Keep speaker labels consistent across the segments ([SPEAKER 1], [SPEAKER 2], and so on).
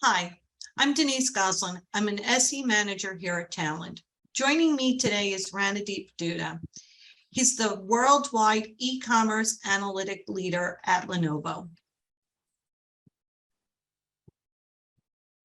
[SPEAKER 1] Hi, I'm Denise Goslin. I'm an SE manager here at Talend. Joining me today is Ranadeep Duda. He's the worldwide e-commerce analytic leader at Lenovo.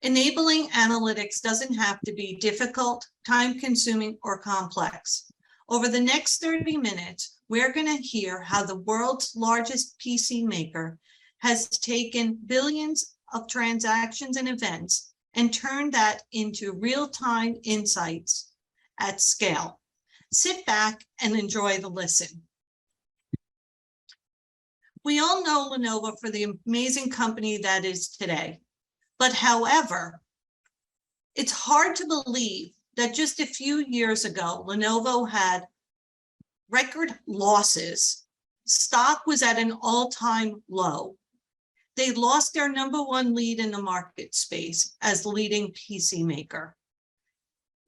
[SPEAKER 1] Enabling analytics doesn't have to be difficult, time-consuming, or complex. Over the next 30 minutes, we're going to hear how the world's largest PC maker has taken billions of transactions and events and turned that into real-time insights at scale. Sit back and enjoy the listen. We all know Lenovo for the amazing company that is today. But however, it's hard to believe that just a few years ago, Lenovo had record losses. Stock was at an all-time low. They lost their #1 lead in the market space as leading PC maker.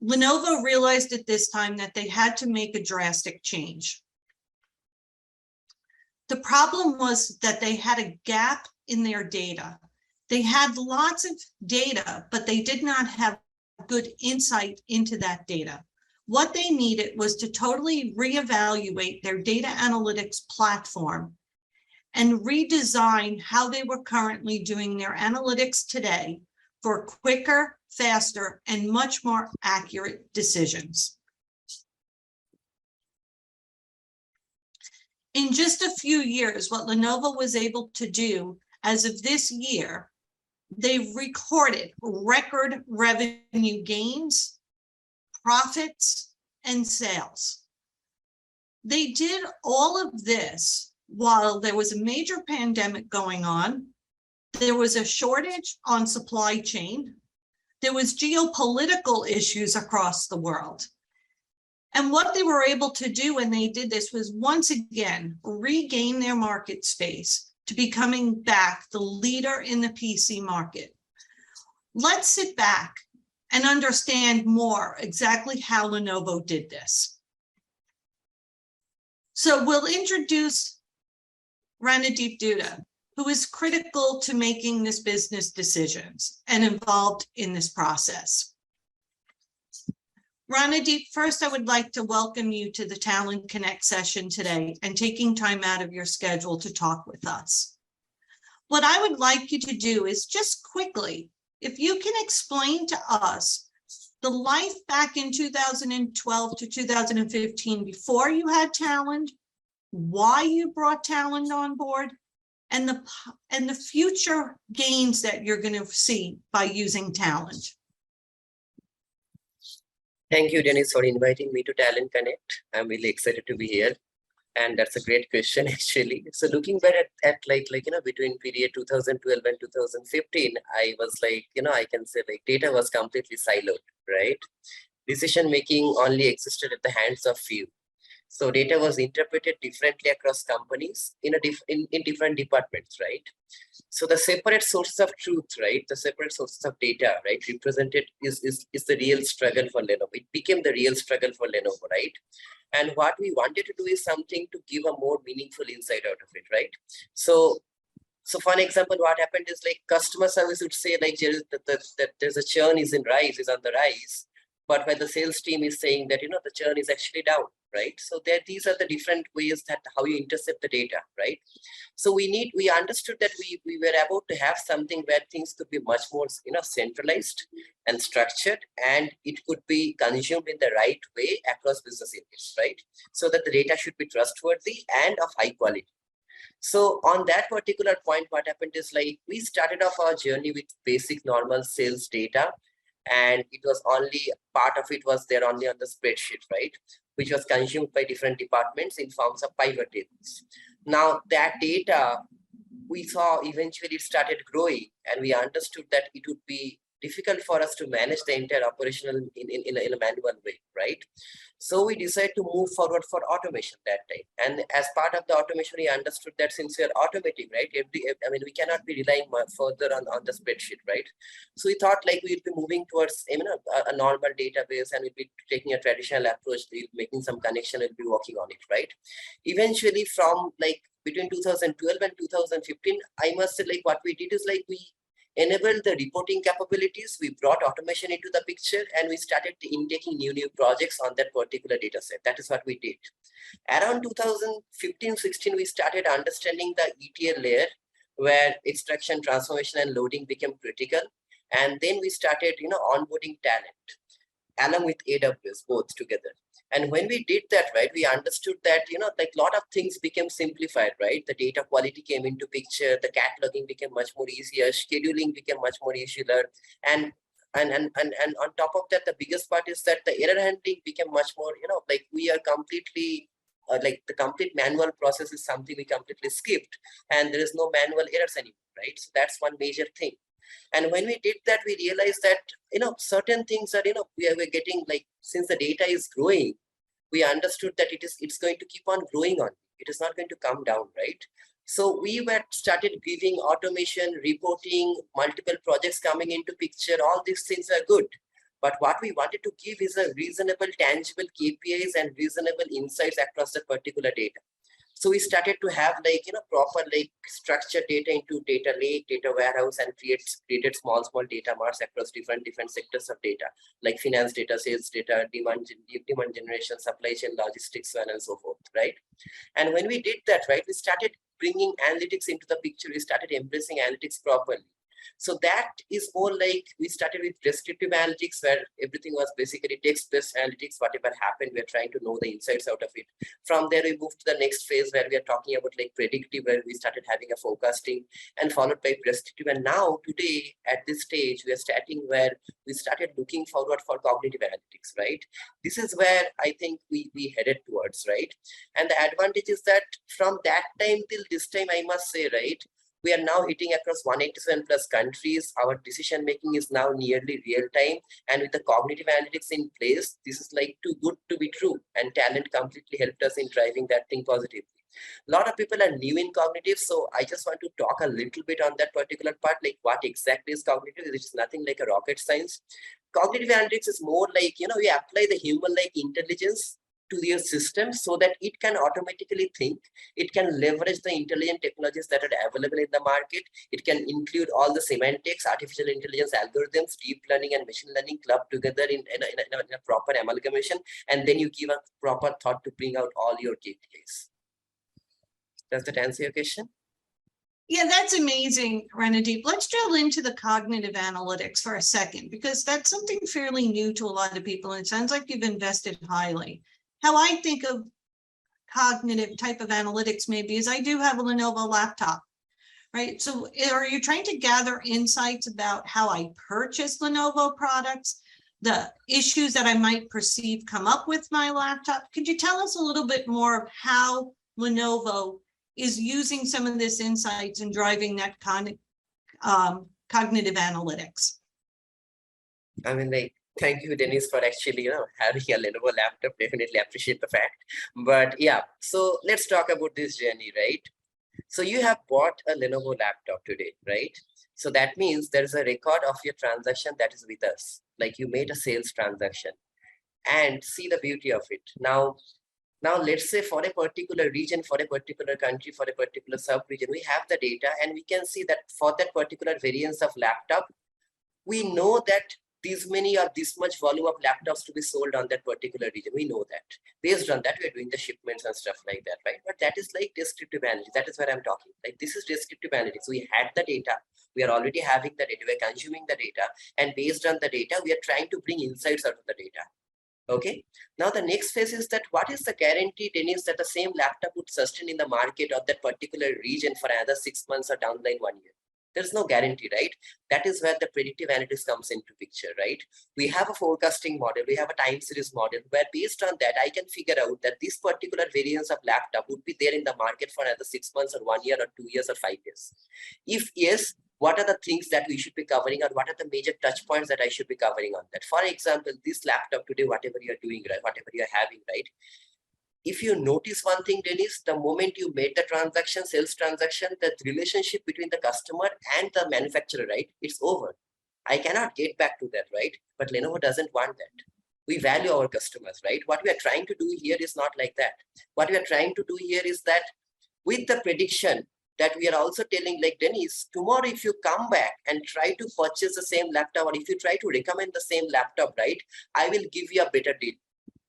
[SPEAKER 1] Lenovo realized at this time that they had to make a drastic change. The problem was that they had a gap in their data. They had lots of data, but they did not have good insight into that data. What they needed was to totally reevaluate their data analytics platform and redesign how they were currently doing their analytics today for quicker, faster, and much more accurate decisions. In just a few years, what Lenovo was able to do as of this year, they've recorded record revenue gains, profits, and sales. They did all of this while there was a major pandemic going on. There was a shortage on supply chain. There was geopolitical issues across the world. And what they were able to do when they did this was once again regain their market space to becoming back the leader in the PC market. Let's sit back and understand more exactly how Lenovo did this. So we'll introduce Ranadeep Duda, who is critical to making this business decisions and involved in this process. Ranadeep, first, I would like to welcome you to the Talend Connect session today and taking time out of your schedule to talk with us. What I would like you to do is just quickly, if you can explain to us the life back in 2012 to 2015 before you had Talend, why you brought Talend on board, and the future gains that you're going to see by using Talend.
[SPEAKER 2] Thank you, Dennis, for inviting me to Talend Connect. I'm really excited to be here. And that's a great question, actually. So looking back at between period 2012 and 2015, I was I can say data was completely siloed, right? Decision making only existed at the hands of few. So data was interpreted differently across companies in different departments, right? So the separate sources of truth, right? The separate sources of data, right? Represented is the real struggle for Lenovo. It became the real struggle for Lenovo, right? And what we wanted to do is something to give a more meaningful insight out of it, right? So for an example, what happened is customer service would say that there's a churn is on the rise, but when the sales team is saying that the churn is actually down, right? So these are the different ways that how you intercept the data, right? So we understood that we were about to have something where things could be much more centralized and structured, and it could be consumed in the right way across business units, right? So that the data should be trustworthy and of high quality. So on that particular point, what happened is we started off our journey with basic normal sales data, and it was only part of it was there only on the spreadsheet, right? Which was consumed by different departments in forms of pivot tables. Now that data, we saw eventually it started growing, and we understood that it would be difficult for us to manage the entire operational in a manual way, right? So we decided to move forward for automation that time. And as part of the automation, we understood that since we are automating, right? We cannot be relying further on the spreadsheet, right? So we thought we'd be moving towards a normal database, and we'd be taking a traditional approach, making some connection, and be working on it, right? Eventually, from between 2012 and 2015, I must say what we did is enabled the reporting capabilities. We brought automation into the picture, and we started intaking new projects on that particular data set. That is what we did. Around 2015-16, we started understanding the ETL layer, where extraction, transformation, and loading became critical. And then we started, onboarding Talend along with AWS, both together. And when we did that, right, we understood that, like a lot of things became simplified, right? The data quality came into picture, the cataloging became much more easier, scheduling became much more easier. And on top of that, the biggest part is that the error handling became much more, like we are completely, like the complete manual process is something we completely skipped, and there is no manual errors anymore, right? So that's one major thing. And when we did that, we realized that, certain things are, we are getting, like, since the data is growing, we understood that it's going to keep on growing on. It is not going to come down, right? So we started giving automation, reporting, multiple projects coming into picture. All these things are good. But what we wanted to give is a reasonable, tangible KPIs and reasonable insights across the particular data. So we started to have, like, proper, like, structured data into data lake, data warehouse, and created small data marts across different sectors of data, like finance data, sales data, demand generation, supply chain, logistics, so on and so forth, right? And when we did that, right, we started bringing analytics into the picture. We started embracing analytics properly. So that is more like, we started with descriptive analytics, where everything was basically text-based analytics. Whatever happened, we are trying to know the insights out of it. From there, we moved to the next phase, where we are talking about, like, predictive, where we started having a forecasting, and followed by prescriptive. And now today, at this stage, we are starting where we started looking forward for cognitive analytics, right? This is where I think we headed towards, right? And the advantage is that from that time till this time, I must say, right, we are now hitting across 187 plus countries. Our decision making is now nearly real time. And with the cognitive analytics in place, this is like too good to be true. And Talend completely helped us in driving that thing positively. A lot of people are new in cognitive. So I just want to talk a little bit on that particular part, like what exactly is cognitive. It is nothing like a rocket science. Cognitive analytics is more like, we apply the human-like intelligence to your system so that it can automatically think. It can leverage the intelligent technologies that are available in the market. It can include all the semantics, artificial intelligence algorithms, deep learning and machine learning clubbed together in a proper amalgamation. And then you give a proper thought to bring out all your KPIs. Does that answer your question?
[SPEAKER 1] Yeah, that's amazing, Renadeep. Let's drill into the cognitive analytics for a second, because that's something fairly new to a lot of people. And it sounds like you've invested highly. How I think of cognitive type of analytics maybe is I do have a Lenovo laptop, right? So are you trying to gather insights about how I purchase Lenovo products, the issues that I might perceive come up with my laptop? Could you tell us a little bit more of how Lenovo is using some of this insights and driving that cognitive analytics?
[SPEAKER 2] I mean, like, thank you, Dennis, for actually, having a Lenovo laptop. Definitely appreciate the fact. But yeah, so let's talk about this journey, right? So you have bought a Lenovo laptop today, right? So that means there is a record of your transaction that is with us. Like, you made a sales transaction, and see the beauty of it. Now let's say for a particular region, for a particular country, for a particular sub-region, we have the data, and we can see that for that particular variance of laptop, we know that this many or this much volume of laptops to be sold on that particular region. We know that. Based on that, we're doing the shipments and stuff like that, right? But that is like descriptive analytics. That is where I'm talking. Like, this is descriptive analytics. We had the data. We are already having the data. We're consuming the data. And based on the data, we are trying to bring insights out of the data. Okay. Now the next phase is that what is the guarantee, Dennis, that the same laptop would sustain in the market of that particular region for another 6 months or down the line 1 year? There's no guarantee, right? That is where the predictive analytics comes into picture, right? We have a forecasting model. We have a time series model where based on that, I can figure out that this particular variance of laptop would be there in the market for another 6 months or 1 year or 2 years or 5 years. If yes, what are the things that we should be covering, or what are the major touch points that I should be covering on that? For example, this laptop today, whatever you're doing, right, whatever you're having, right? If you notice one thing, Dennis, the moment you made the transaction, sales transaction, the relationship between the customer and the manufacturer, right, it's over. I cannot get back to that, right? But Lenovo doesn't want that. We value our customers, right? What we are trying to do here is not like that. What we are trying to do here is that with the prediction, that we are also telling like, Dennis, tomorrow if you come back and try to purchase the same laptop, or if you try to recommend the same laptop, right, I will give you a better deal.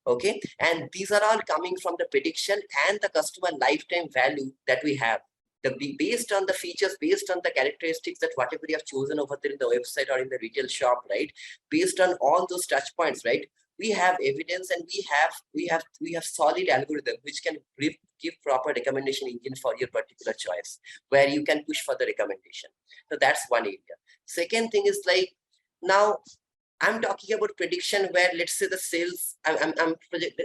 [SPEAKER 2] Okay, and these are all coming from the prediction and the customer lifetime value that we have. Based on the features, based on the characteristics that whatever you have chosen over there in the website or in the retail shop, right? Based on all those touch points, right? We have evidence, and we have solid algorithm which can give proper recommendation engine for your particular choice, where you can push for the recommendation. So that's one area. Second thing is like, now I'm talking about prediction where, let's say, the sales,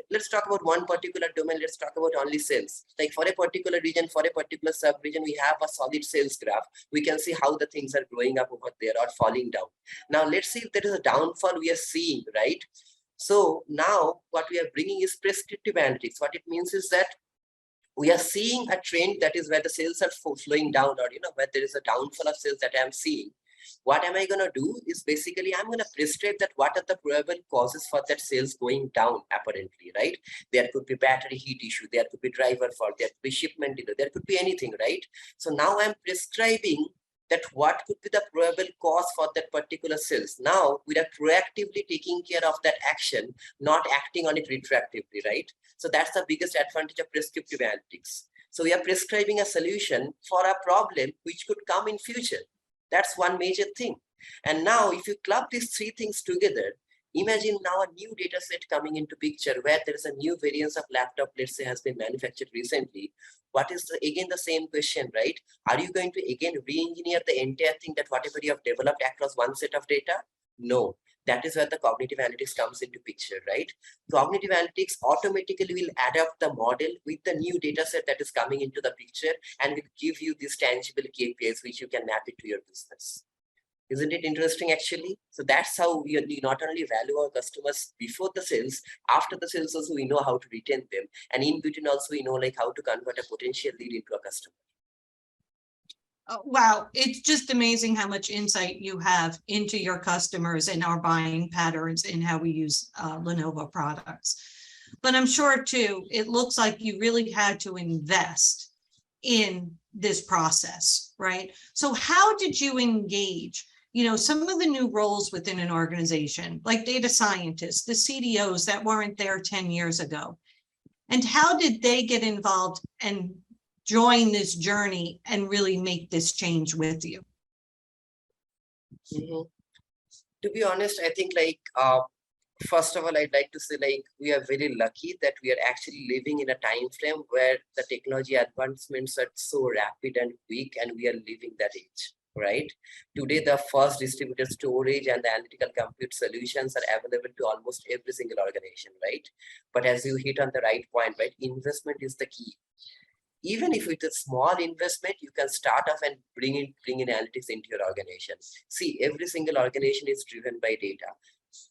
[SPEAKER 2] let's talk about one particular domain. Let's talk about only sales. Like for a particular region, for a particular sub-region, we have a solid sales graph. We can see how the things are growing up over there or falling down. Now, let's see if there is a downfall we are seeing, right? So now what we are bringing is prescriptive analytics. What it means is that we are seeing a trend that is where the sales are flowing down, or, where there is a downfall of sales that I'm seeing. What am I going to do is basically I'm going to prescribe that what are the probable causes for that sales going down apparently, right? There could be battery heat issue, there could be driver fault, there could be shipment delay, there could be anything, right? So now I'm prescribing that what could be the probable cause for that particular sales. Now we are proactively taking care of that action, not acting on it retroactively, right? So that's the biggest advantage of prescriptive analytics. So we are prescribing a solution for a problem which could come in future. That's one major thing. And now if you club these three things together, imagine now a new data set coming into picture where there is a new variance of laptop, let's say, has been manufactured recently. What is again the same question, right? Are you going to again re-engineer the entire thing, that whatever you have developed across one set of data? No. That is where the cognitive analytics comes into picture, right? Cognitive analytics automatically will adapt the model with the new data set that is coming into the picture, and will give you these tangible KPIs which you can map it to your business. Isn't it interesting actually? So that's how we not only value our customers before the sales, after the sales also we know how to retain them, and in between also we know like how to convert a potential lead into a customer.
[SPEAKER 1] Wow, it's just amazing how much insight you have into your customers and our buying patterns and how we use Lenovo products. But I'm sure too, it looks like you really had to invest in this process, right? So how did you engage, some of the new roles within an organization, like data scientists, the CDOs that weren't there 10 years ago? And how did they get involved and join this journey and really make this change with you?
[SPEAKER 2] Mm-hmm. To be honest, I think like, first of all, I'd like to say like we are very lucky that we are actually living in a time frame where the technology advancements are so rapid and quick, and we are living that age, right? Today, the first distributed storage and the analytical compute solutions are available to almost every single organization, right? But as you hit on the right point, right, investment is the key. Even if it's a small investment, you can start off and bring in analytics into your organization. See, every single organization is driven by data.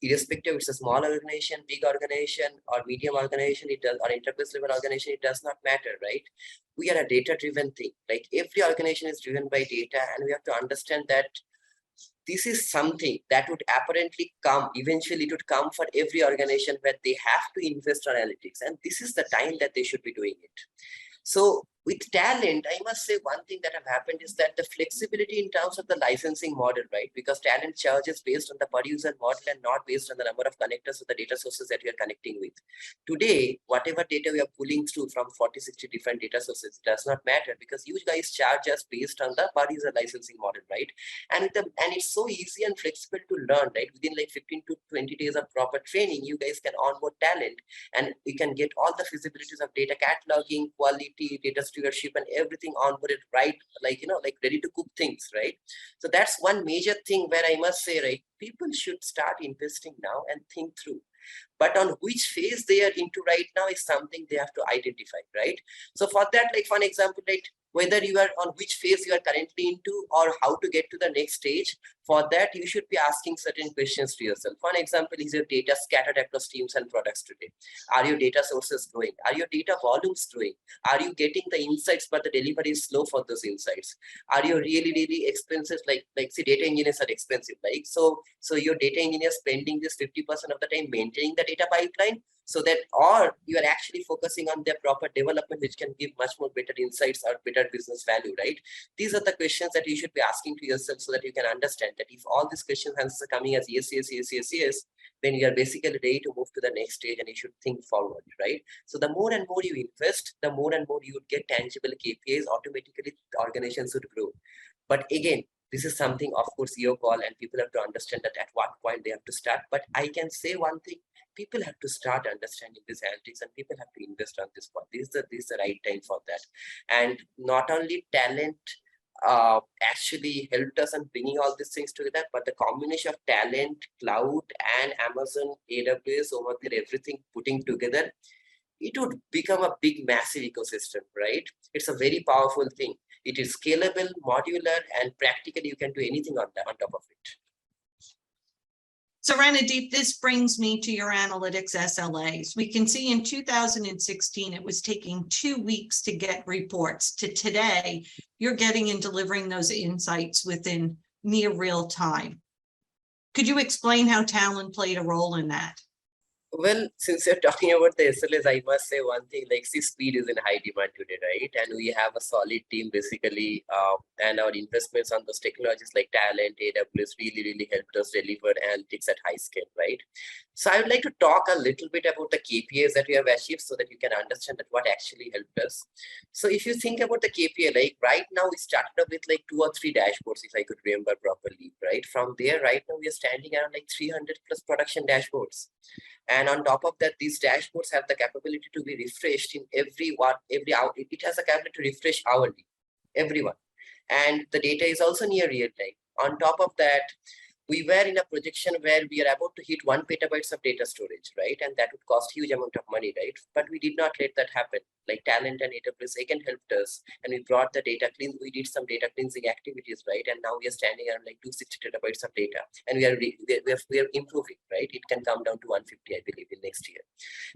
[SPEAKER 2] Irrespective, it's a small organization, big organization, or medium organization, it does, or enterprise level organization, it does not matter, right? We are a data-driven thing. Like every organization is driven by data, and we have to understand that this is something that would apparently come, eventually it would come for every organization where they have to invest on analytics, and this is the time that they should be doing it. So with Talend, I must say one thing that have happened is that the flexibility in terms of the licensing model, right? Because Talend charges based on the per user model and not based on the number of connectors or the data sources that you are connecting with. Today, whatever data we are pulling through from 40, 60 different data sources does not matter, because you guys charge us based on the per user licensing model, right? And it's so easy and flexible to learn, right? Within like 15 to 20 days of proper training, you guys can onboard Talend, and you can get all the feasibilities of data cataloging, quality, data stewardship, and everything onboarded, right? Like, like ready to cook things, right? So that's one major thing where I must say, right, people should start investing now and think through. But on which phase they are into right now is something they have to identify, right? So for that, like for an example, right, whether you are on which phase you are currently into or how to get to the next stage, for that you should be asking certain questions to yourself. For an example, is your data scattered across teams and products today? Are your data sources growing? Are your data volumes growing? Are you getting the insights but the delivery is slow for those insights? Are you really expensive? Like see, data engineers are expensive, like so your data engineer spending this 50% of the time maintaining the data pipeline. So that, or you are actually focusing on their proper development, which can give much more better insights or better business value, right? These are the questions that you should be asking to yourself so that you can understand that if all these questions answers are coming as yes, yes, yes, yes, yes, then you are basically ready to move to the next stage and you should think forward, right? So the more and more you invest, the more and more you would get tangible KPIs, automatically the organizations would grow. But again, this is something, of course, your call, and people have to understand that at what point they have to start. But I can say one thing, people have to start understanding these analytics and people have to invest on this point. This is the right time for that. And not only Talend actually helped us in bringing all these things together, but the combination of Talend, cloud, and Amazon, AWS, over there, everything putting together, it would become a big, massive ecosystem, right? It's a very powerful thing. It is scalable, modular, and practically you can do anything on top of it.
[SPEAKER 1] So Ranadeep, this brings me to your analytics SLAs. We can see in 2016, it was taking 2 weeks to get reports. To today, you're getting and delivering those insights within near real time. Could you explain how Talend played a role in that?
[SPEAKER 2] Well, since you're talking about the SLAs, I must say one thing, like, see, speed is in high demand today, right? And we have a solid team basically, and our investments on those technologies like Talend, AWS really helped us deliver analytics at high scale, right? So I would like to talk a little bit about the KPIs that we have achieved so that you can understand that what actually helped us. So if you think about the KPI, like right now we started up with like 2 or 3 dashboards, if I could remember properly, right? From there, right now we are standing around like 300 plus production dashboards. And on top of that, these dashboards have the capability to be refreshed in every hour. It has a capability to refresh hourly, everyone. And the data is also near real time. On top of that, we were in a projection where we are about to hit 1 petabytes of data storage, right? And that would cost huge amount of money, right? But we did not let that happen. Like Talend and AWS, they can help us. And we brought the data clean. We did some data cleansing activities, right? And now we are standing around like 260 terabytes of data. And we are improving, right? It can come down to 150, I believe, in next year.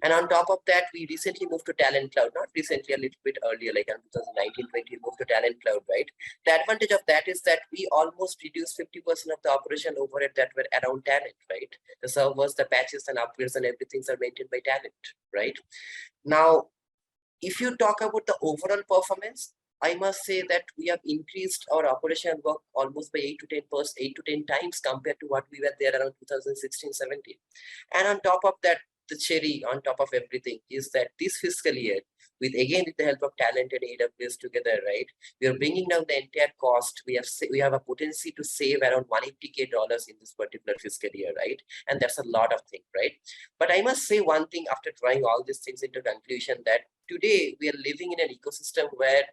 [SPEAKER 2] And on top of that, we recently moved to Talend Cloud. Not recently, a little bit earlier, like in 2019-20, we moved to Talend Cloud, right? The advantage of that is that we almost reduced 50% of the operation overhead that were around Talend, right? The servers, the patches and upgrades and everything are maintained by Talend, right? Now, if you talk about the overall performance, I must say that we have increased our operation work almost by 8 to 10 times compared to what we were there around 2016-17. And on top of that, the cherry on top of everything is that this fiscal year, with the help of Talend and AWS together, right, we are bringing down the entire cost. We have a potency to save around $180K in this particular fiscal year, right? And that's a lot of things, right? But I must say one thing after drawing all these things into conclusion, that today we are living in an ecosystem where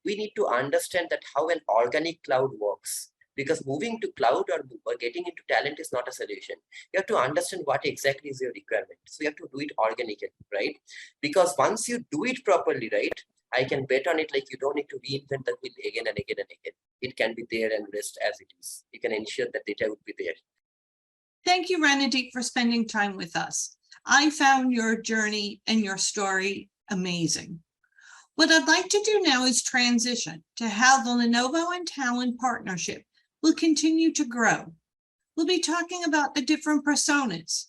[SPEAKER 2] we need to understand that how an organic cloud works. Because moving to cloud or getting into Talend is not a solution. You have to understand what exactly is your requirement. So you have to do it organically, right? Because once you do it properly, right, I can bet on it, like you don't need to reinvent the wheel again and again and again. It can be there and rest as it is. You can ensure that data would be there.
[SPEAKER 1] Thank you, Ranadeep, for spending time with us. I found your journey and your story amazing. What I'd like to do now is transition to how the Lenovo and Talend partnership will continue to grow. We'll be talking about the different personas.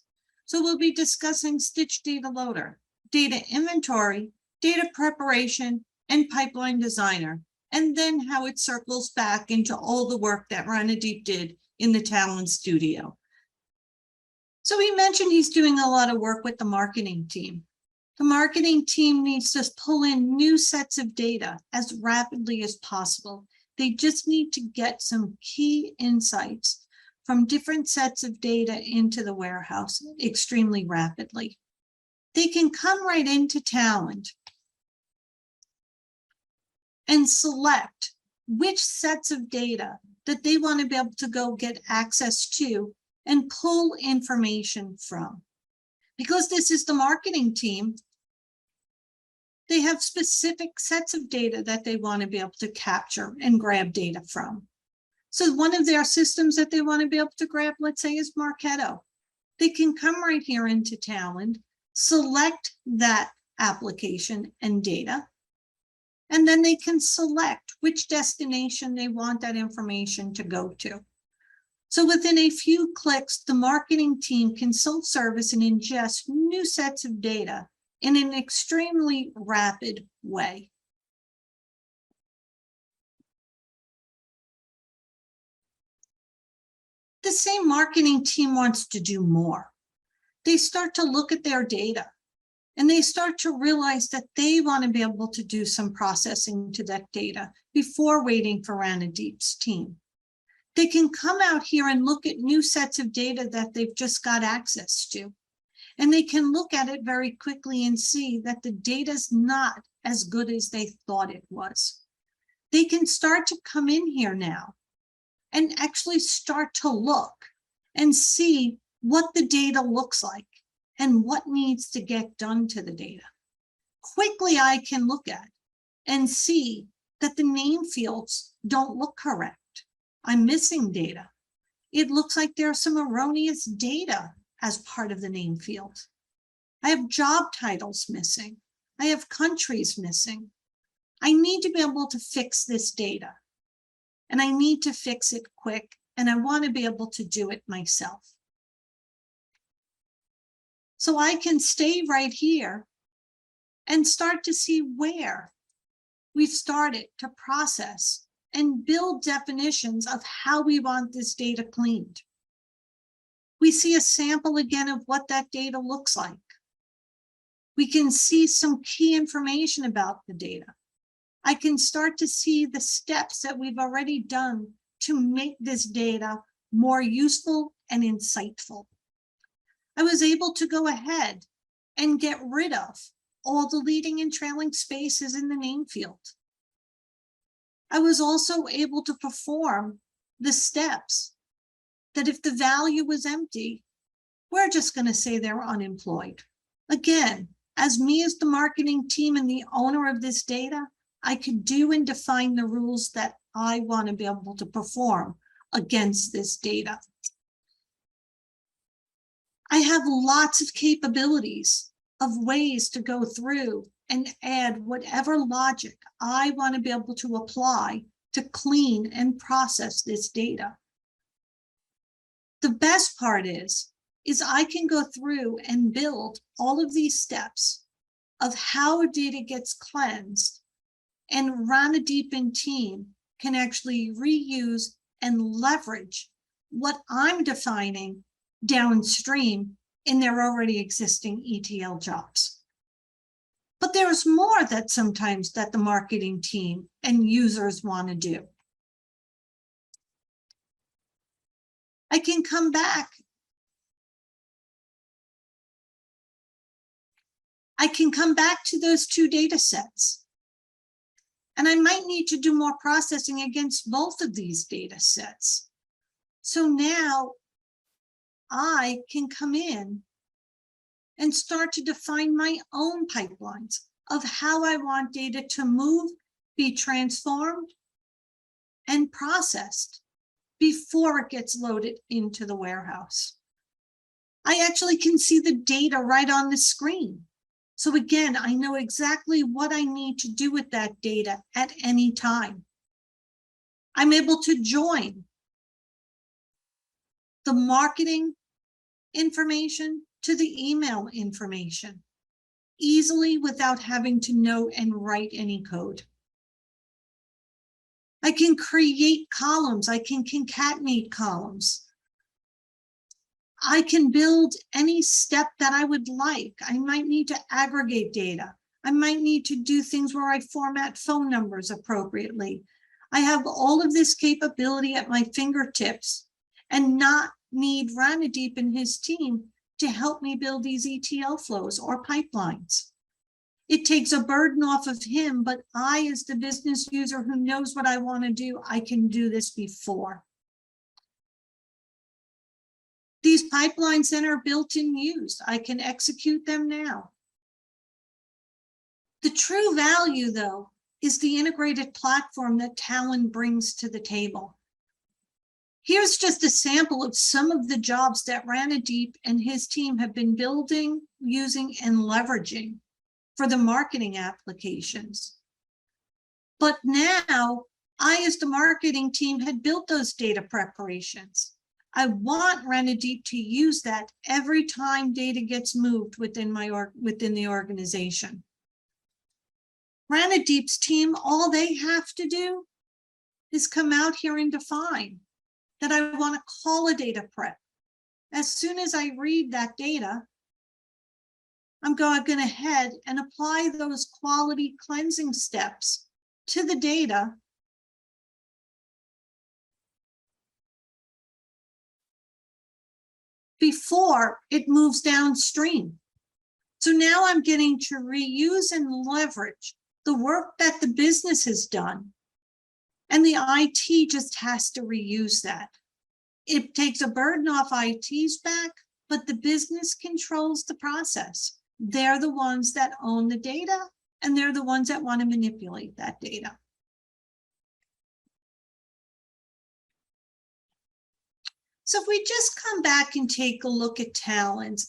[SPEAKER 1] So we'll be discussing Stitch Data Loader, Data Inventory, Data Preparation, and Pipeline Designer, and then how it circles back into all the work that Ranadeep did in the Talend studio. So he mentioned he's doing a lot of work with the marketing team. The marketing team needs to pull in new sets of data as rapidly as possible. They just need to get some key insights from different sets of data into the warehouse extremely rapidly. They can come right into Talend and select which sets of data that they want to be able to go get access to and pull information from. Because this is the marketing team, they have specific sets of data that they want to be able to capture and grab data from. So one of their systems that they want to be able to grab, let's say, is Marketo. They can come right here into Talend, select that application and data, and then they can select which destination they want that information to go to. So within a few clicks, the marketing team can self-service and ingest new sets of data in an extremely rapid way. The same marketing team wants to do more. They start to look at their data and they start to realize that they want to be able to do some processing to that data before waiting for Ranadeep's team. They can come out here and look at new sets of data that they've just got access to. And they can look at it very quickly and see that the data's not as good as they thought it was. They can start to come in here now and actually start to look and see what the data looks like and what needs to get done to the data. Quickly, I can look at and see that the name fields don't look correct. I'm missing data. It looks like there's some erroneous data as part of the name field. I have job titles missing. I have countries missing. I need to be able to fix this data. And I need to fix it quick, and I want to be able to do it myself. So I can stay right here and start to see where we've started to process and build definitions of how we want this data cleaned. We see a sample again of what that data looks like. We can see some key information about the data. I can start to see the steps that we've already done to make this data more useful and insightful. I was able to go ahead and get rid of all the leading and trailing spaces in the name field. I was also able to perform the steps that if the value was empty, we're just going to say they're unemployed. Again, as me as the marketing team and the owner of this data, I could do and define the rules that I want to be able to perform against this data. I have lots of capabilities of ways to go through and add whatever logic I want to be able to apply to clean and process this data. The best part is I can go through and build all of these steps of how data gets cleansed, and Ranadeep and team can actually reuse and leverage what I'm defining downstream in their already existing ETL jobs. But there's more that sometimes that the marketing team and users want to do. I can come back. I can come back to those two data sets. And I might need to do more processing against both of these data sets. So now I can come in and start to define my own pipelines of how I want data to move, be transformed, and processed before it gets loaded into the warehouse. I actually can see the data right on the screen. So again, I know exactly what I need to do with that data at any time. I'm able to join the marketing information to the email information easily without having to know and write any code. I can create columns. I can concatenate columns. I can build any step that I would like. I might need to aggregate data. I might need to do things where I format phone numbers appropriately. I have all of this capability at my fingertips and not need Ranadeep and his team to help me build these ETL flows or pipelines. It takes a burden off of him, but I, as the business user who knows what I want to do, I can do this before. These pipelines then are built and used. I can execute them now. The true value, though, is the integrated platform that Talend brings to the table. Here's just a sample of some of the jobs that Ranadeep and his team have been building, using, and leveraging for the marketing applications. But now, I, as the marketing team, had built those data preparations. I want Renadeep to use that every time data gets moved within the organization. Renadeep's team, all they have to do is come out here and define that I want to call a data prep. As soon as I read that data, I'm going ahead and apply those quality cleansing steps to the data before it moves downstream. So now I'm getting to reuse and leverage the work that the business has done. And the IT just has to reuse that. It takes a burden off IT's back, but the business controls the process. They're the ones that own the data, and they're the ones that want to manipulate that data. So if we just come back and take a look at Talend,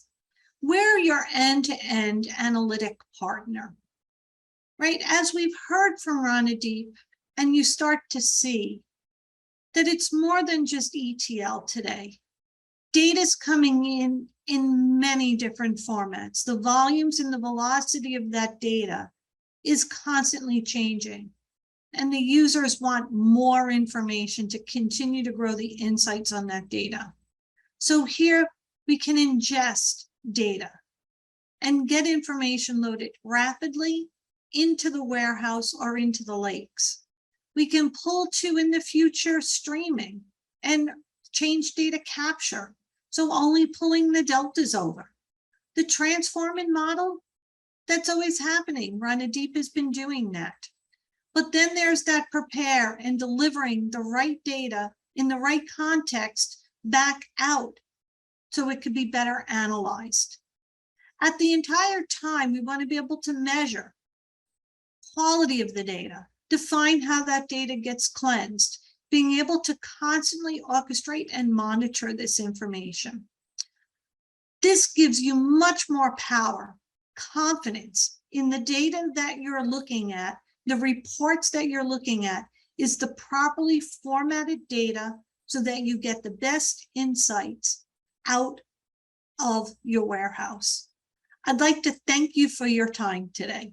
[SPEAKER 1] we're your end-to-end analytic partner, right? As we've heard from Renadeep, and you start to see that it's more than just ETL today. Data's coming in many different formats. The volumes and the velocity of that data is constantly changing. And the users want more information to continue to grow the insights on that data. So here we can ingest data and get information loaded rapidly into the warehouse or into the lakes. We can pull to, in the future, streaming and change data capture. So only pulling the deltas over. The transforming model, that's always happening. Renadeep has been doing that. But then there's that prepare and delivering the right data in the right context back out so it could be better analyzed. At the entire time, we want to be able to measure quality of the data, define how that data gets cleansed, being able to constantly orchestrate and monitor this information. This gives you much more power, confidence in the data that you're looking at, the reports that you're looking at, is the properly formatted data so that you get the best insights out of your warehouse. I'd like to thank you for your time today.